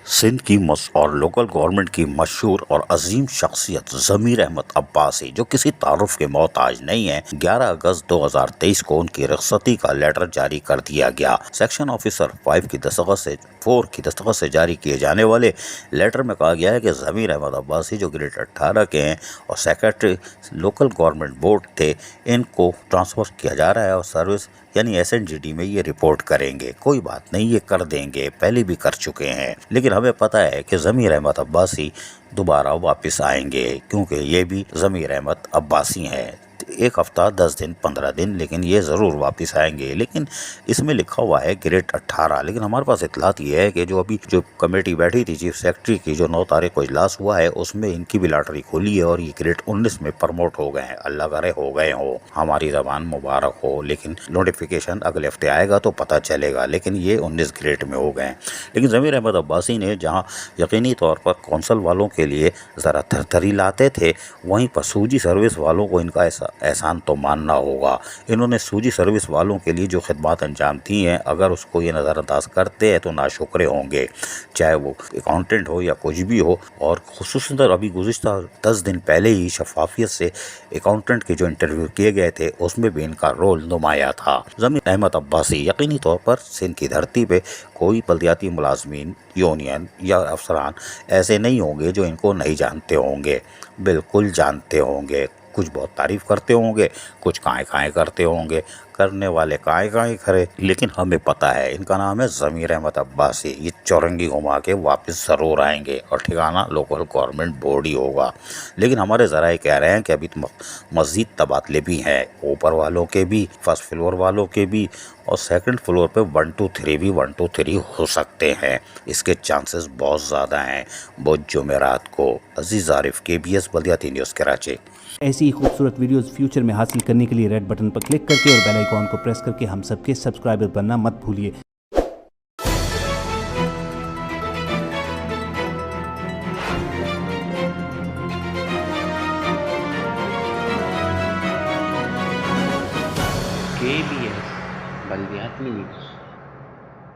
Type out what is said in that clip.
सिंध की और local government की मशहूर और अजीम शख्सियत ज़मीर अहमद अब्बासी, जो किसी तारुफ के मोहताज नहीं है, 11 अगस्त 2023 को उनकी रुखसती का लेटर जारी कर दिया गया। सेक्शन ऑफिसर 4 की दस्तखत से जारी किए जाने वाले लेटर में कहा गया है कि ज़मीर अहमद अब्बासी, जो ग्रेड 18 के हैं और सेक्रेटरी लोकल गवर्नमेंट बोर्ड थे, इनको ट्रांसफ़र किया जा रहा है और सर्विस यानी SNGD में ये रिपोर्ट करेंगे। कोई बात नहीं, ये कर देंगे, पहले भी कर चुके हैं। लेकिन हमें पता है कि ज़मीर अहमद अब्बासी दोबारा वापस आएंगे, क्योंकि ये भी ज़मीर अहमद अब्बासी हैं। 1 हफ्ता 10 दिन 15 दिन, लेकिन ये ज़रूर वापस आएंगे। लेकिन इसमें लिखा हुआ है ग्रेड 18। लेकिन हमारे पास इतलात ये है कि जो कमेटी बैठी थी चीफ सेक्रेटरी की, जो 9 तारीख को इजलास हुआ है, उसमें इनकी भी लॉटरी खुली है और ये ग्रेड 19 में प्रमोट हो गए हैं। अल्लाह करे हो गए हो, हमारी ज़बान मुबारक हो। लेकिन नोटिफिकेशन अगले हफ्ते आएगा तो पता चलेगा। लेकिन ये 19 ग्रेड में हो गए हैं। लेकिन ज़मीर अहमद अब्बासी ने जहाँ यकीनी तौर पर कौंसल वालों के लिए ज़रा थरथरी लाते थे, वहीं पर सूजी सर्विस वालों को इनका एहसान तो मानना होगा। इन्होंने सूजी सर्विस वालों के लिए जो खिदमत अंजाम दी हैं, अगर उसको ये नज़रअंदाज करते हैं तो नाशुक्रे होंगे, चाहे वो अकाउंटेंट हो या कुछ भी हो। और खुसूसन अभी गुज़िश्ता 10 दिन पहले ही शफाफियत से अकाउंटेंट के जो इंटरव्यू किए गए थे, उसमें भी इनका रोल नुमाया था। ज़मीर अहमद अब्बासी यकीनी तौर पर सिंध की धरती पे कोई बल्दियाती मुलाजमीन, यूनियन या अफसरान ऐसे नहीं होंगे जो इनको नहीं जानते होंगे। बिल्कुल जानते होंगे। कुछ बहुत तारीफ़ करते होंगे, कुछ काएँ करते होंगे, करने वाले काएँ करे। लेकिन हमें पता है इनका नाम है ज़मीर अहमद अब्बासी। ये चौरंगी घुमा के वापस ज़रूर आएंगे और ठिकाना लोकल गवर्नमेंट बोर्ड ही होगा। लेकिन हमारे ज़राए कह रहे हैं कि अभी तो मज़ीद तबादले भी हैं, ऊपर वालों के भी, फर्स्ट फ्लोर वालों के भी, और सेकंड फ्लोर पे 1 2 3 भी 1 2 3 हो सकते हैं। इसके चांसेस बहुत ज़्यादा हैं। बुध जुमेरात को। अजीज़ आरिफ, KBS बल्दियाती न्यूज़ कराची। ऐसी ही खूबसूरत वीडियोस फ्यूचर में हासिल करने के लिए रेड बटन पर क्लिक करके और बेल आइकॉन को प्रेस करके हम सबके सब्सक्राइबर बनना मत भूलिए। KBS बल्दियाती न्यूज़।